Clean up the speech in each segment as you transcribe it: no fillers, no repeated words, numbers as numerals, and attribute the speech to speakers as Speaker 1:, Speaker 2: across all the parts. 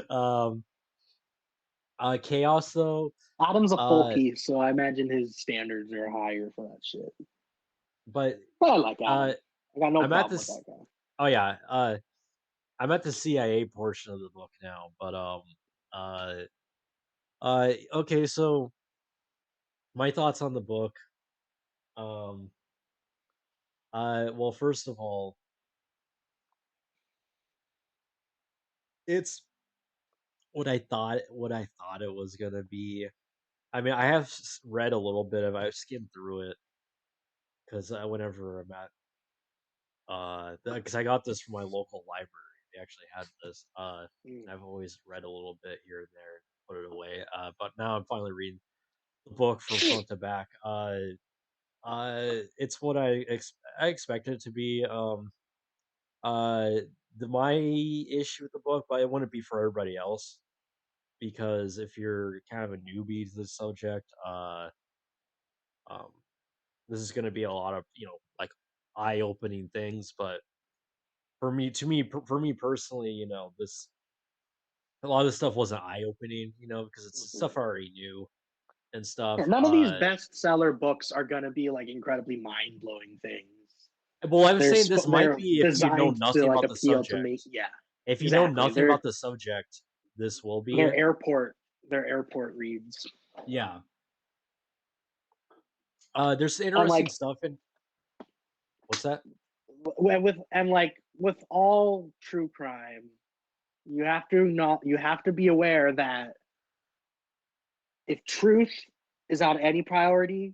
Speaker 1: um, Chaos though,
Speaker 2: Adam's a full
Speaker 1: uh,
Speaker 2: piece, so I imagine his standards are higher for that shit.
Speaker 1: but
Speaker 2: But I like
Speaker 1: uh,
Speaker 2: Adam. I got no
Speaker 1: I'm at
Speaker 2: problem with
Speaker 1: this.
Speaker 2: that guy.
Speaker 1: Oh yeah, I'm at the CIA portion of the book now, but uh, okay. So my thoughts on the book. Um, well, first of all, it's what I thought it was gonna be. I mean, I have read a little bit of. I've skimmed through it because whenever I'm at because I got this from my local library. They actually had this.
Speaker 2: Mm.
Speaker 1: I've always read a little bit here and there, put it away. But now I'm finally reading the book from front to back. It's what I expected it to be. Uh, my issue with the book, but it wouldn't be for everybody else because if you're kind of a newbie to this subject, um, this is going to be a lot of like eye-opening things. But for me personally, this a lot of this stuff wasn't eye-opening, because it's stuff I
Speaker 2: Mhm.
Speaker 1: already knew and
Speaker 2: Yeah,
Speaker 1: stuff.
Speaker 2: none of these bestseller books are gonna be like incredibly mind blowing things.
Speaker 1: Well, I was saying this might
Speaker 2: They're
Speaker 1: be if you know
Speaker 2: designed to
Speaker 1: nothing
Speaker 2: like
Speaker 1: about the
Speaker 2: appeal to
Speaker 1: subject.
Speaker 2: me. Yeah,
Speaker 1: If you know
Speaker 2: exactly.
Speaker 1: nothing about the subject, this will be.
Speaker 2: They're airport they're airport reads.
Speaker 1: Yeah. There's
Speaker 2: And
Speaker 1: interesting
Speaker 2: like
Speaker 1: stuff in what's that?
Speaker 2: with all true crime, you have to be aware that if truth is on any priority,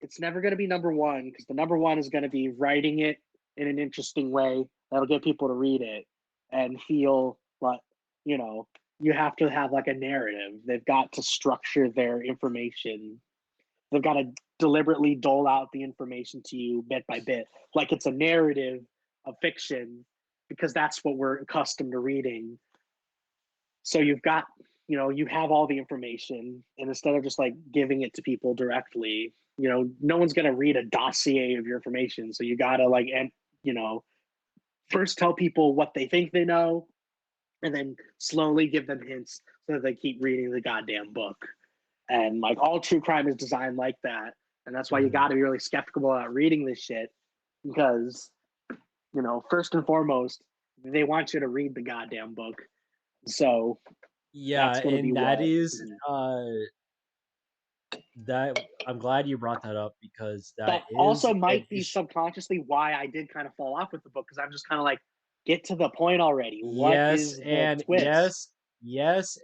Speaker 2: it's never going to be number one because the number one is going to be writing it in an interesting way that'll get people to read it and feel like, you know, you have to have like a narrative. They've got to structure their information. They've got to deliberately dole out the information to you bit by bit, like it's a narrative of fiction, because that's what we're accustomed to reading. So you have all the information, and instead of just like giving it to people directly, no one's going to read a dossier of your information. So you got to you know, first tell people what they think they know, and then slowly give them hints so that they keep reading the goddamn book. And like all true crime is designed like that. And that's why you got
Speaker 1: Mhm.
Speaker 2: to be really skeptical about reading this shit because, first and foremost, they want you to read the goddamn book. So
Speaker 1: Yeah,
Speaker 2: that's going to be
Speaker 1: and that
Speaker 2: what.
Speaker 1: is that I'm glad you brought that up because that
Speaker 2: That
Speaker 1: is
Speaker 2: also
Speaker 1: an
Speaker 2: might be
Speaker 1: issue.
Speaker 2: subconsciously why I did kind of fall off with the book because I'm just kind of like, get to the point already. What
Speaker 1: Yes,
Speaker 2: is the
Speaker 1: and
Speaker 2: twist?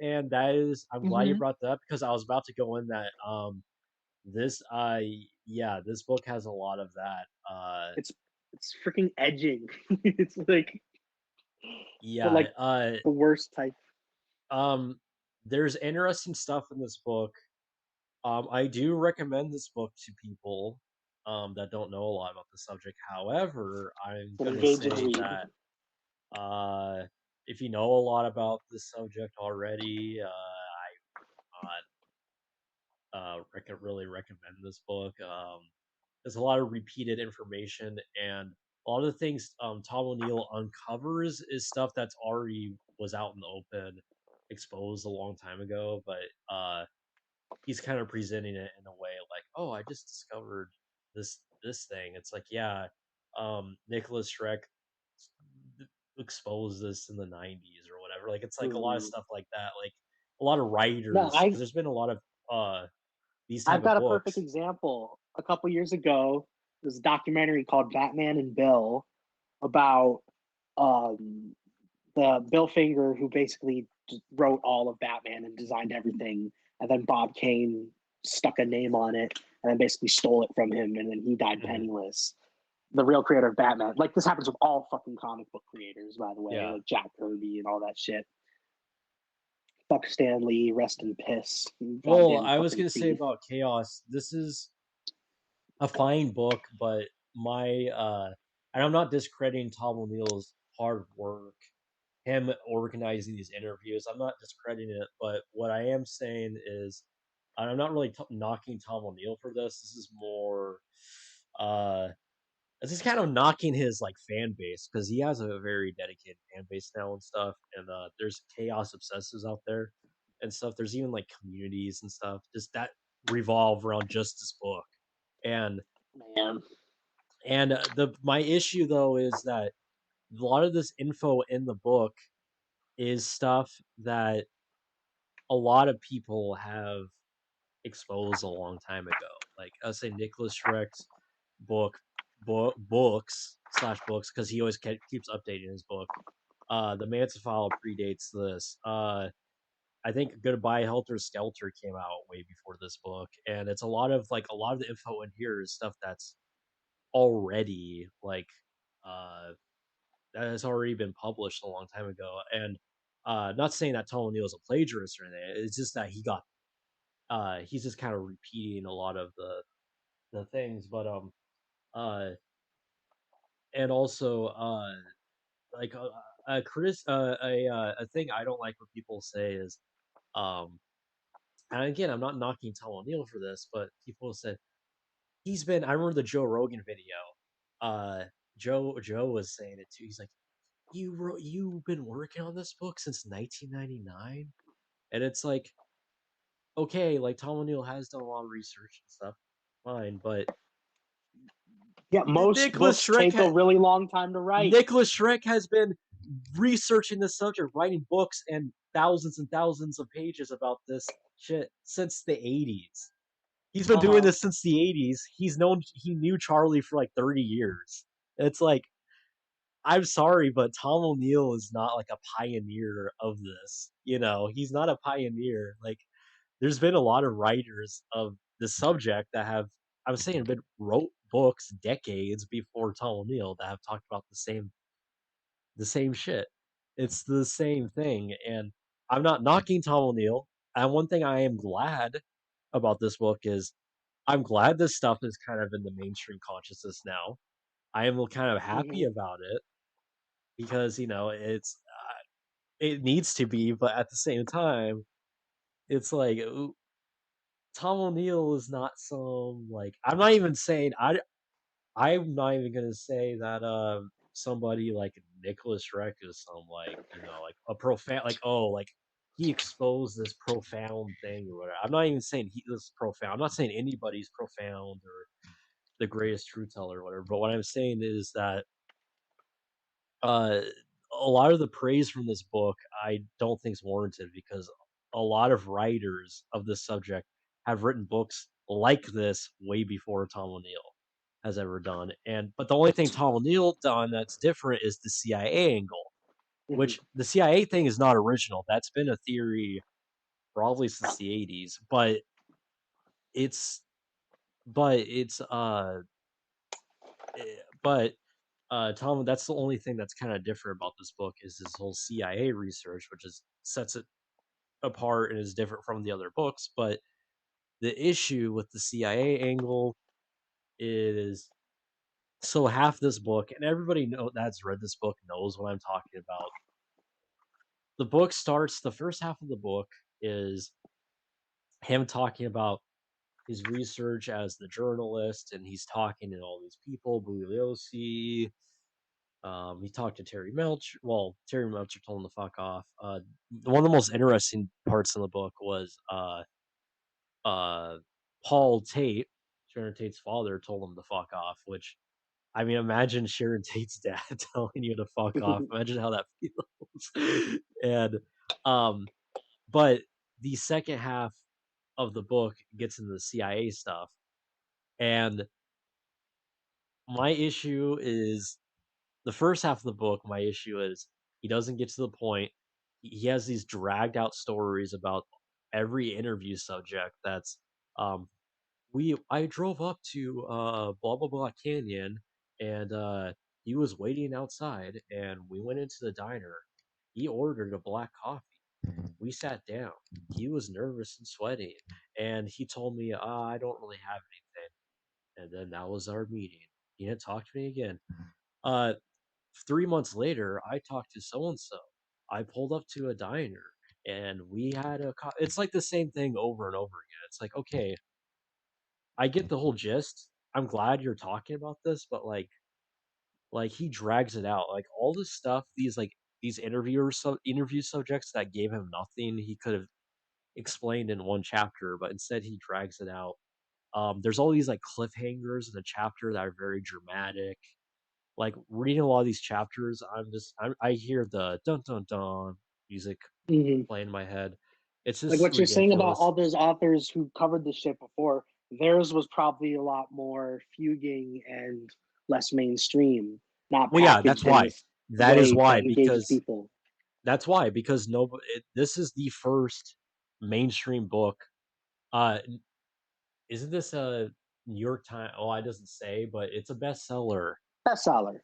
Speaker 1: and that is I'm glad you
Speaker 2: Mm-hmm.
Speaker 1: brought that up because I was about to go in that this yeah, this book has a lot of that.
Speaker 2: It's freaking edging. It's like but
Speaker 1: Yeah,
Speaker 2: like the worst type.
Speaker 1: um there's interesting stuff in this book. I do recommend this book to people that don't know a lot about the subject. However, I'm
Speaker 2: An
Speaker 1: gonna
Speaker 2: engaging
Speaker 1: say
Speaker 2: read.
Speaker 1: that uh if you know a lot about this subject already, I really recommend this book. There's a lot of repeated information, and a lot of the things Tom O'Neill uncovers is stuff that's already was out in the open, exposed a long time ago. But he's kind of presenting it in a way like, "Oh, I just discovered this thing." It's like, yeah, Nicholas Schreck exposed this in the '90s or whatever. Like, it's like a lot of
Speaker 2: Mm.
Speaker 1: stuff like that. Like a lot of
Speaker 2: No,
Speaker 1: writers, because there's been a lot of these type
Speaker 2: I've
Speaker 1: of
Speaker 2: got a perfect
Speaker 1: books.
Speaker 2: example. A couple years ago, there's a documentary called Batman and Bill about um, the Bill Finger who basically wrote all of Batman and designed everything, and then Bob Kane stuck a name on it and then basically stole it from him, and then he died
Speaker 1: Mhm.
Speaker 2: penniless. The real creator of Batman, like this happens with all fucking comic book creators, by the way,
Speaker 1: Yeah.
Speaker 2: like Jack Kirby and all that shit. Fuck Stanley, rest in piss,
Speaker 1: Well,
Speaker 2: goddamn
Speaker 1: I was
Speaker 2: fucking
Speaker 1: gonna say
Speaker 2: thief.
Speaker 1: about Chaos. This is a fine book, but and I'm not discrediting Tom O'Neill's hard work, him organizing these interviews. I'm not discrediting it, but what I am saying is, and I'm not really knocking Tom O'Neill for this. This is more, uh, as he's kind of knocking his like fan base because he has a very dedicated fan base now and stuff. And there's chaos obsessives out there and stuff. There's even like communities and stuff just that revolve around just this book. And
Speaker 2: Man.
Speaker 1: the my issue though is that a lot of this info in the book is stuff that a lot of people have exposed a long time ago. Like I would say Nicholas Schreck's book, books slash books, because he always keeps updating his book. The Manson file predates this. I think Goodbye Helter Skelter came out way before this book, and it's a lot of the info in here is stuff that's already like uh that has already been published a long time ago. And not saying that Tom O'Neill is a plagiarist or anything. It's just that he's just kind of repeating a lot of the things. But uh and also like a thing I don't like when people say is um and again I'm not knocking Tom O'Neill for this, but people said he's been I remember the Joe Rogan video. Uh Joe was saying it too. He's like, you've been working on this book since 1999? And it's like, okay, like Tom O'Neill has done a lot of research and stuff, fine, but
Speaker 2: Yeah, most
Speaker 1: Nicholas
Speaker 2: books
Speaker 1: Shrek
Speaker 2: take a really long time to write.
Speaker 1: Nicholas Shrek has been researching this subject, writing books and thousands of pages about this shit since the 80s. He's been
Speaker 2: Uh
Speaker 1: doing
Speaker 2: huh.
Speaker 1: this since the 80s. He knew Charlie for like 30 years. It's like, I'm sorry, but Tom O'Neill is not like a pioneer of this. You know, he's not a pioneer. Like, there's been a lot of writers of the subject that have, I was saying, been wrote books decades before Tom O'Neill that have talked about the same shit. It's the same thing, and I'm not knocking Tom O'Neill. And one thing I am glad about this book is I'm glad this stuff is kind of in the mainstream consciousness now. I am kind of happy
Speaker 2: Hmm.
Speaker 1: about it because it needs to be, but at the same time, it's like Tom O'Neill is not some like I'm not even saying I'm not even gonna say that somebody like Nicholas Reck is some like like a profound like oh like he exposed this profound thing or whatever. I'm not even saying he was profound. I'm not saying anybody's profound or the greatest truth teller or whatever. But what I'm saying is that uh, a lot of the praise from this book I don't think is warranted because a lot of writers of this subject have written books like this way before Tom O'Neill has ever done. And but the only thing Tom O'Neill done that's different is the CIA angle,
Speaker 2: Hmm.
Speaker 1: which the CIA thing is not original. That's been a theory probably since the 80s, it's it's but Tom, that's the only thing that's kind of different about this book is this whole CIA research, which is sets it apart and is different from the other books. But the issue with the CIA angle is so half this book, and everybody that's read this book knows what I'm talking about. The book starts. The first half of the book is him talking about his research as the journalist, and he's talking to all these people, Bugliosi. He talked to Terry Melcher. Well, Terry Melcher told him to fuck off. One of the most interesting parts in the book was uh, Paul Tate, Sharon Tate's father, told him to fuck off. Which I mean, imagine Sharon Tate's dad telling you to fuck off. Imagine how that feels. And um, but the second half of the book gets into the CIA stuff, and my issue is the first half of the book, my issue is he doesn't get to the point. He has these dragged out stories about every interview subject that's I drove up to blah blah blah canyon and he was waiting outside and we went into the diner. He ordered a black coffee. We sat down. He was nervous and sweating and he told me, I don't really have anything. And then that was our meeting. He didn't talk to me again. Uh 3 months later, I talked to so and so. I pulled up to a diner and we had it's like the same thing over and over again. It's like, okay, I get the whole gist. I'm glad you're talking about this, but like Like, he drags it out, like, all this stuff, these interview subjects that gave him nothing, he could've explained in 1 chapter, but instead he drags it out. There's all these, like, cliffhangers in the chapter that are very dramatic. Like, reading a lot of these chapters, I hear the "dun dun dun" music
Speaker 2: Hmm.
Speaker 1: play in my head. It's
Speaker 2: Like
Speaker 1: just
Speaker 2: what you're saying about
Speaker 1: ridiculous.
Speaker 2: all those authors who covered this shit before, theirs was probably a lot more fuguing and less mainstream, not
Speaker 1: Well, yeah,
Speaker 2: packaged in this
Speaker 1: that is
Speaker 2: way to
Speaker 1: why,
Speaker 2: engages
Speaker 1: because
Speaker 2: people.
Speaker 1: no this is the first mainstream book. Isn't this a New York Times? Oh, it doesn't say, but it's a bestseller.
Speaker 2: Bestseller.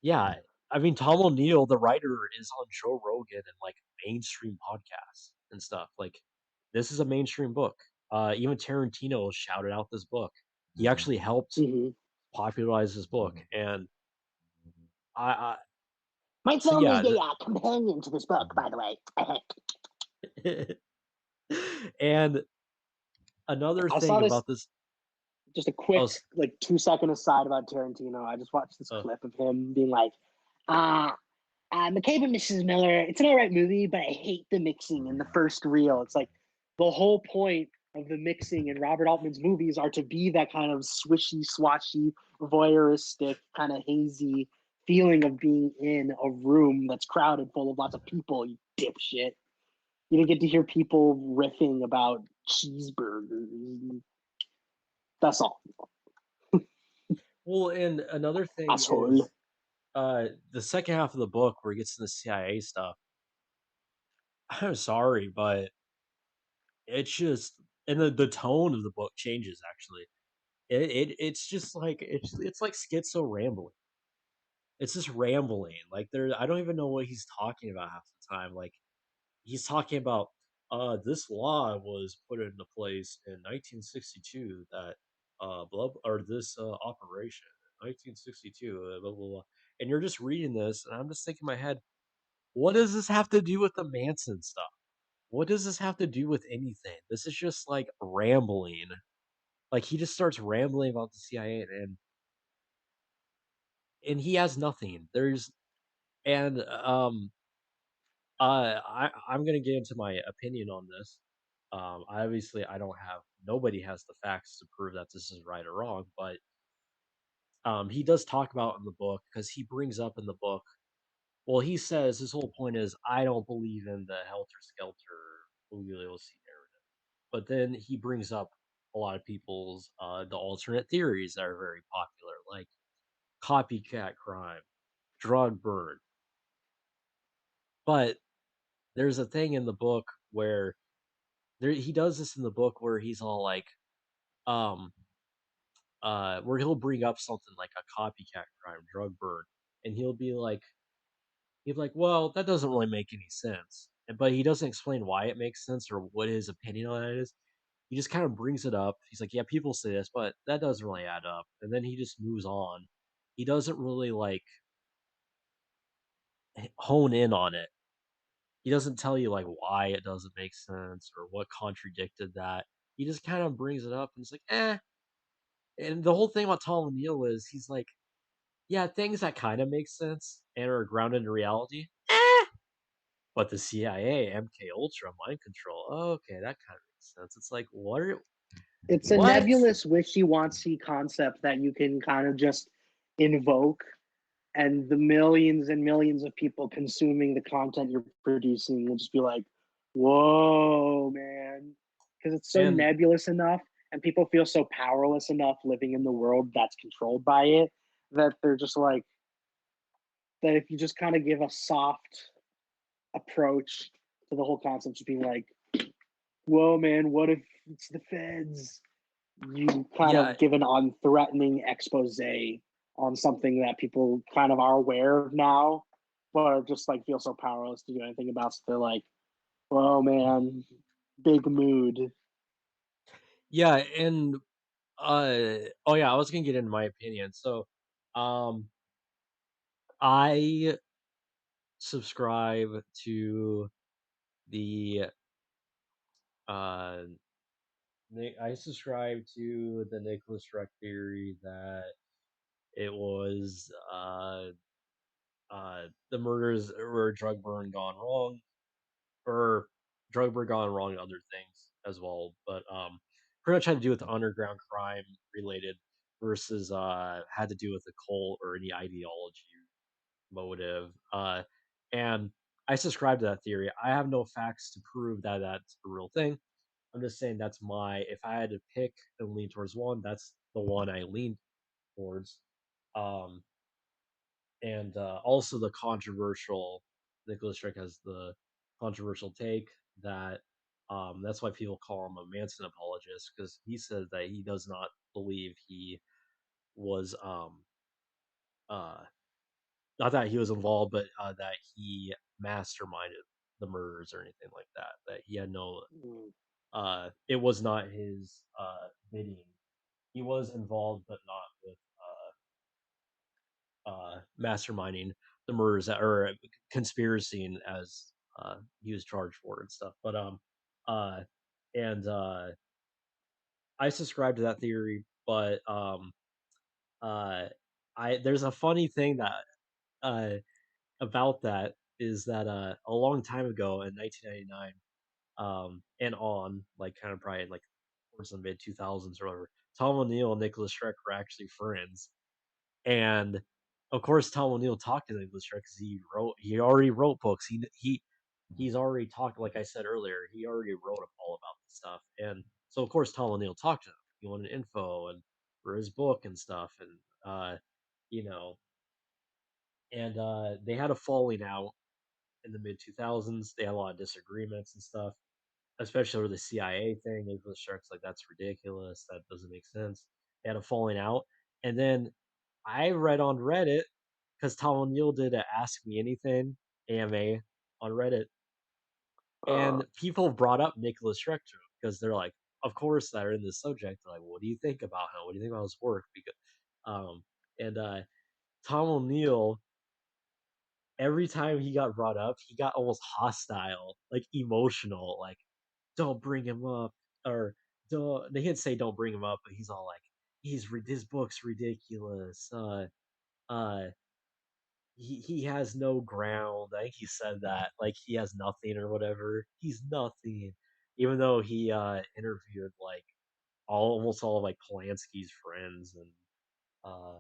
Speaker 1: Yeah, I mean, Tom O'Neill, the writer, is on Joe Rogan and, like, mainstream podcasts and stuff, like, this is a mainstream book. Even Tarantino shouted out this book. He actually helped
Speaker 2: Hmm.
Speaker 1: popularize this book, and I
Speaker 2: My
Speaker 1: so
Speaker 2: film is
Speaker 1: yeah,
Speaker 2: the companion to this book, by the way.
Speaker 1: the and another
Speaker 2: I saw
Speaker 1: thing
Speaker 2: this,
Speaker 1: about this
Speaker 2: just a
Speaker 1: oh,
Speaker 2: quick, like 2 second aside about Tarantino. I just watched this
Speaker 1: uh,
Speaker 2: clip of him being like, uh, McCabe and Mrs. Miller, it's an all right movie, but I hate the mixing in the first reel. It's like the whole point of the mixing in Robert Altman's movies are to be that kind of swishy, swashy, voyeuristic, kind of hazy feeling of being in a room that's crowded full of lots of people, you dipshit. You didn't get to hear people riffing about cheeseburgers. That's all.
Speaker 1: well, and another thing
Speaker 2: Asshole.
Speaker 1: is, the second half of the book where he gets to the CIA stuff, I'm sorry, but it's just and the tone of the book changes, actually. It's just like it's like schizo rambling. It's just rambling, like, I don't even know what he's talking about half the time, like, he's talking about, "This law was put into place in 1962 that, or this, operation in 1962, blah, blah, blah," and you're just reading this, and I'm just thinking in my head, "What does this have to do with the Manson stuff? What does this have to do with anything? This is just, like, rambling." Like, he just starts rambling about the CIA, and he has nothing. There's and, I'm gonna get into my opinion on this. Obviously, I don't have nobody has the facts to prove that this is right or wrong, but, he does talk about in the book because he brings up in the book well, he says his whole point is, "I don't believe in the helter-skelter Pugliese narrative," but then he brings up a lot of people's, the alternate theories that are very popular, like copycat crime, drug burn, but there's a thing in the book where he does this in the book where he's all like, um, where he'll bring up something like a copycat crime, drug burn, and he'll be like, "Well, that doesn't really make any sense." But he doesn't explain why it makes sense or what his opinion on it is. He just kind of brings it up. He's like, "Yeah, people say this, but that doesn't really add up." And then he just moves on. He doesn't really like hone in on it. He doesn't tell you like why it doesn't make sense or what contradicted that. He just kind of brings it up and it's like, eh. And the whole thing about Tom O'Neill is he's like, yeah, things that kind of make sense and are grounded in reality. Eh. But the CIA, MK Ultra, mind control. Okay, that kind of makes sense. It's like,
Speaker 2: It's a
Speaker 1: what?
Speaker 2: nebulous, wishy-washy concept that you can kind of just invoke, and the millions and millions of people consuming the content you're producing will just be like, "Whoa, man!" Because it's so
Speaker 1: And
Speaker 2: nebulous enough, and people feel so powerless enough living in the world that's controlled by it that they're just like that. If you just kind of give a soft approach to the whole concept, just being like, "Whoa, man! What if it's the feds?" You kind
Speaker 1: yeah,
Speaker 2: of give an unthreatening expose on something that people kind of are aware of now, but just like feel so powerless to do anything about. So they're like, "Oh man, big mood."
Speaker 1: yeah, and oh yeah, I was gonna get into my opinion. So, um, I subscribe to the uh I subscribe to the Nicholas Ruck theory that It was the murders were drug burn gone wrong, or drug burn gone wrong, and other things as well. But pretty much had to do with underground crime related versus had to do with a cult or any ideology motive. And I subscribe to that theory. I have no facts to prove that that's a real thing. I'm just saying that's my, if I had to pick and lean towards one, that's the one I lean towards. Um, and also the controversial, Nicholas Strick has the controversial take that that's why people call him a Manson apologist, because he says that he does not believe he was uh not that he was involved, but that he masterminded the murders or anything like that. That he had no,
Speaker 2: Mm.
Speaker 1: it was not his bidding. He was involved, but not with masterminding the murders that, or conspiracy as he was charged for and stuff. But uh, and I subscribe to that theory, but uh, I there's a funny thing that uh about that is that a long time ago in 1999 and on, like kind of probably like towards the mid 2000s or whatever, Tom O'Neill and Nicholas Schreck were actually friends. And of course, Tom O'Neill talked to Nicholas Sparks because he already wrote books. He's already talked, like I said earlier, he already wrote all about this stuff. And so of course Tom O'Neill talked to him. He wanted info and for his book and stuff. And you know, and they had a falling out in the mid 2000s. They had a lot of disagreements and stuff, especially over the CIA thing. Nicholas Shark's like, that's ridiculous. That doesn't make sense. They had a falling out. And then I read on Reddit, because Tom O'Neill did a Ask Me Anything AMA on Reddit,
Speaker 2: Uh,
Speaker 1: and people brought up Nicholas Shrek to him because they're like, of course, they're in this subject. They're like, what do you think about him? What do you think about his work? Because, and Tom O'Neill, every time he got brought up, he got almost hostile, like emotional, like don't bring him up, or don't. They didn't say don't bring him up, but he's all like, his book's ridiculous. Uh, he has no ground. I think he said that, like he has nothing or whatever. He's nothing, even though he interviewed like almost all of like Polanski's friends and uh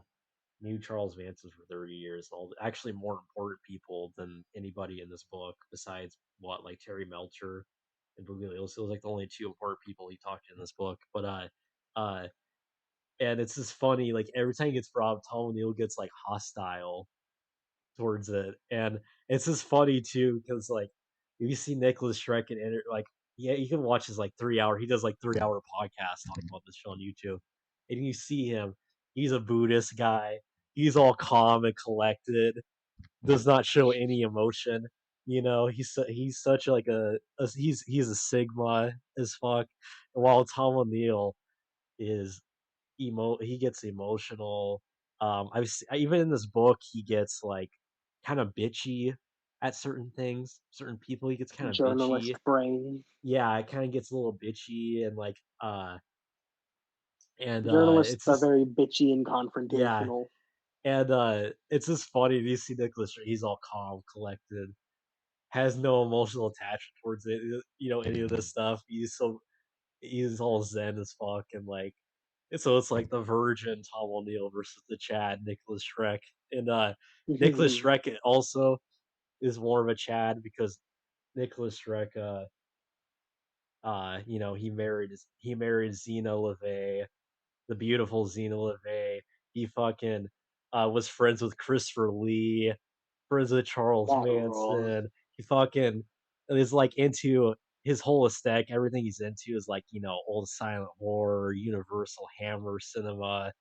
Speaker 1: knew Charles Manson for 30 years. All actually more important people than anybody in this book besides what like Terry Melcher and Bugliosi. It was like the only two important people he talked to in this book. But uh and it's just funny, like every time he gets brought up, Tom O'Neill gets like hostile towards it, and it's just funny too because like if you see Nicholas Shrek and like, yeah, you can watch his like 3 hour. He does like 3 hour podcasts talking about this show on YouTube, and you see him. He's a Buddhist guy. He's all calm and collected. Does not show any emotion. You know, he's such like he's a Sigma as fuck. While Tom O'Neill is he gets emotional. Even in this book, he gets like kind of bitchy at certain things, certain people. He gets kind of bitchy.
Speaker 2: journalist brain.
Speaker 1: Yeah, it kind of gets a little bitchy and like and
Speaker 2: Journalists
Speaker 1: it's
Speaker 2: are
Speaker 1: just,
Speaker 2: very bitchy and
Speaker 1: yeah,
Speaker 2: confrontational.
Speaker 1: and it's just funny. You see Nicholas, he's all calm, collected, has no emotional attachment towards it. You know, any of this stuff. He's all zen as fuck, and like, and so it's like the virgin Tom O'Neill versus the Chad Nicholas Shrek, and Nicholas Shrek also is more of a Chad because Nicholas Shrek, you know, he married Zena LeVay, the beautiful Zena LeVay. He fucking was friends with Christopher Lee, friends with Charles
Speaker 2: That rule.
Speaker 1: Manson. He fucking is like into his whole aesthetic. Everything he's into is like, you know, old silent horror, Universal Hammer cinema.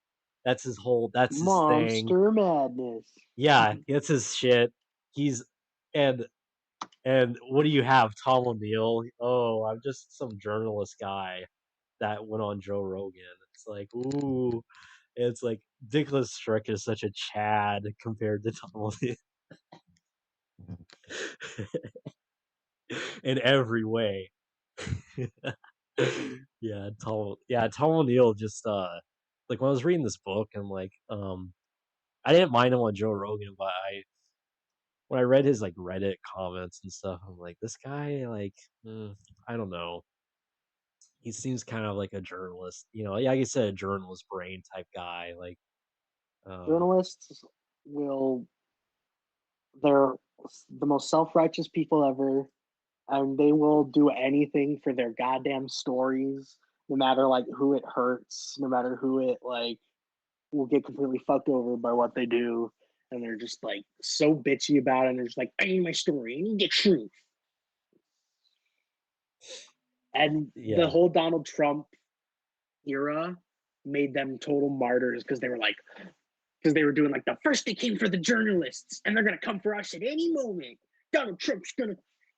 Speaker 1: That's his whole. That's his thing.
Speaker 2: Monster madness.
Speaker 1: Yeah, that's his shit. He's and and what do you have, Tom O'Neill? Oh, I'm just some journalist guy that went on Joe Rogan. It's like, ooh, it's like Nicholas Strick is such a Chad compared to Tom O'Neill in every way. Yeah, Tom O'Neill just like when I was reading this book, I'm like, I didn't mind him on Joe Rogan, but I when I read his like Reddit comments and stuff, I'm like, this guy, like, I don't know. He seems kind of like a journalist, like I said, a journalist brain type guy. Like, um,
Speaker 2: Journalists will they're the most self-righteous people ever, and they will do anything for their goddamn stories, no matter like who it hurts, no matter who it like will get completely fucked over by what they do. And they're just like so bitchy about it. And they're just like, I need my story. I need the truth. And the
Speaker 1: yeah,
Speaker 2: whole Donald Trump era made them total martyrs because they were like, because they were doing like the first they came for the journalists and they're gonna come for us at any moment. Donald Trump's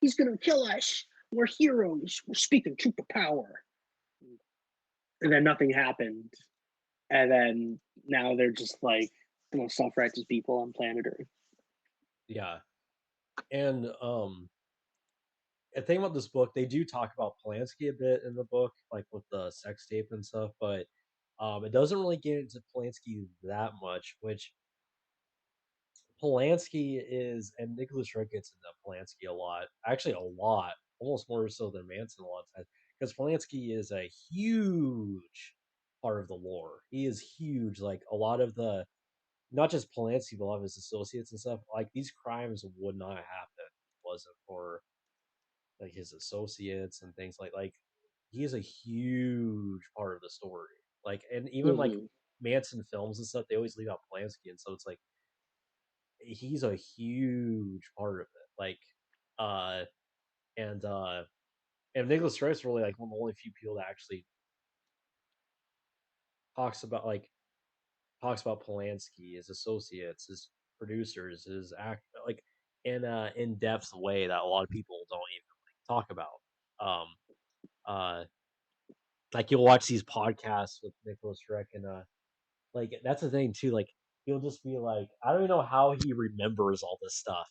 Speaker 2: he's gonna kill us. We're heroes. We're speaking truth to power. And then nothing happened. And then now they're just like the most self-righteous people on planet Earth.
Speaker 1: yeah, and the thing about this book, they do talk about Polanski a bit in the book, like with the sex tape and stuff, but it doesn't really get into Polanski that much, which Polanski is, and Nicholas Roeg gets into Polanski a lot, actually a lot, almost more so than Manson a lot of times, because Polanski is a huge part of the lore. He is huge. Like a lot of the, not just Polanski, but a lot of his associates and stuff. Like these crimes would not happen if it wasn't for like his associates and things like he is a huge part of the story. Like and even like
Speaker 2: Mm-hmm.
Speaker 1: Manson films and stuff, they always leave out Polanski, and so it's like he's a huge part of it. Like, uh, and Nicholas Stripe's really like one of the only few people that actually talks about like talks about Polanski, his associates, his producers, his act like in a in depth way that a lot of people don't even like talk about. Um, uh, like you'll watch these podcasts with Nicholas Stripe and like that's the thing too. Like he'll just be like, I don't even know how he remembers all this stuff.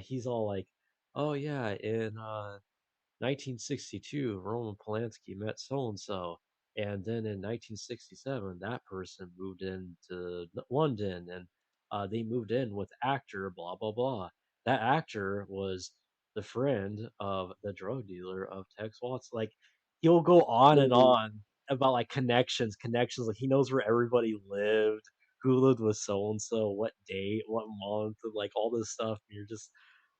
Speaker 1: He's all like, oh yeah, in 1962, Roman Polanski met so and so, and then in 1967, that person moved into London, and they moved in with actor blah blah blah. That actor was the friend of the drug dealer of Tex Watts. Like he'll go on and
Speaker 2: Mm-hmm.
Speaker 1: on about like connections. Like he knows where everybody lived, who lived with so and so, what date, what month, and like all this stuff. And you're just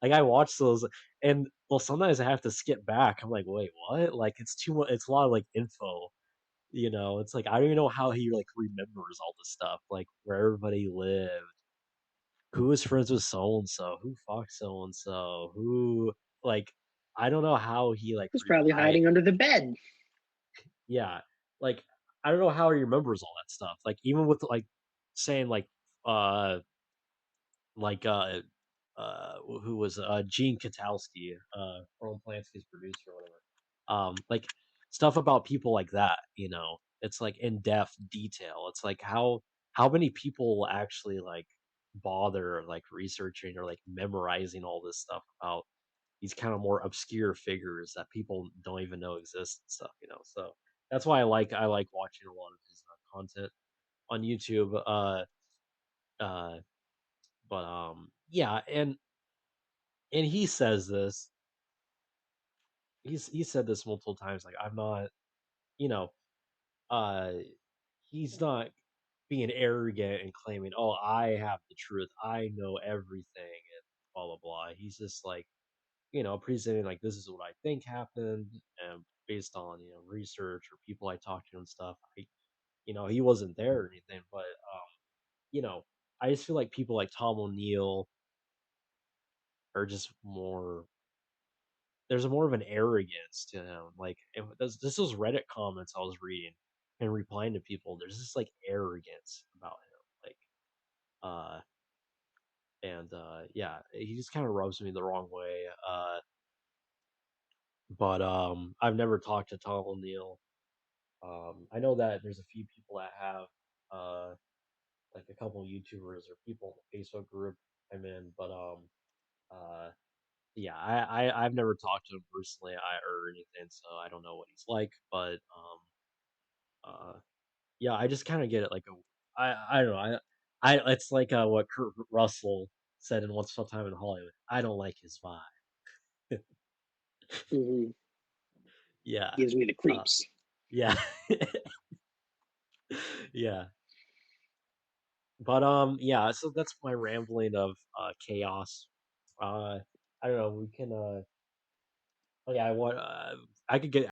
Speaker 1: like I watch those and well, sometimes I have to skip back. I'm like, wait, what? Like it's too much. It's a lot of like info. It's like I don't even know how he like remembers all this stuff, like where everybody lived, who was friends with so and so, who fucked so and so, who like I don't know how he like
Speaker 2: He's probably
Speaker 1: I
Speaker 2: hiding under the bed.
Speaker 1: yeah, like I don't know how he remembers all that stuff. Like even with like saying uh like who was Gene Katalski, Roman Polanski's producer or whatever. Like stuff about people like that, It's like in depth detail. It's like how many people actually like bother like researching or like memorizing all this stuff about these kind of more obscure figures that people don't even know exist and stuff. So that's why I like watching a lot of his content on YouTube. Uh, but yeah, and he says this. He said this multiple times. Like I'm not, you know, uh, he's not being arrogant and claiming, "Oh, I have the truth. I know everything," and blah blah blah. He's just like, presenting like this is what I think happened, and based on research or people I talked to and stuff. He wasn't there or anything, but you know, I just feel like people like Tom O'Neill are just more there's more of an arrogance to him. Like this was Reddit comments I was reading and replying to people. There's this like arrogance about him. Like uh and yeah, he just kind of rubs me the wrong way. But I've never talked to Tom O'Neill. I know that there's a few people that have like a couple YouTubers or people in the Facebook group I'm in, but uh yeah, I've never talked to him personally, or anything, so I don't know what he's like. But uh, yeah, I just kind of get it. Like I don't know. I it's like, what Kurt Russell said in Once Upon a Time in Hollywood, "I don't like his vibe."
Speaker 2: Mhm.
Speaker 1: Yeah.
Speaker 2: Gives me the
Speaker 1: Uh,
Speaker 2: creeps.
Speaker 1: yeah. Yeah. But, yeah, so that's my rambling of, chaos. Uh, I don't know, we can, oh, yeah, I could get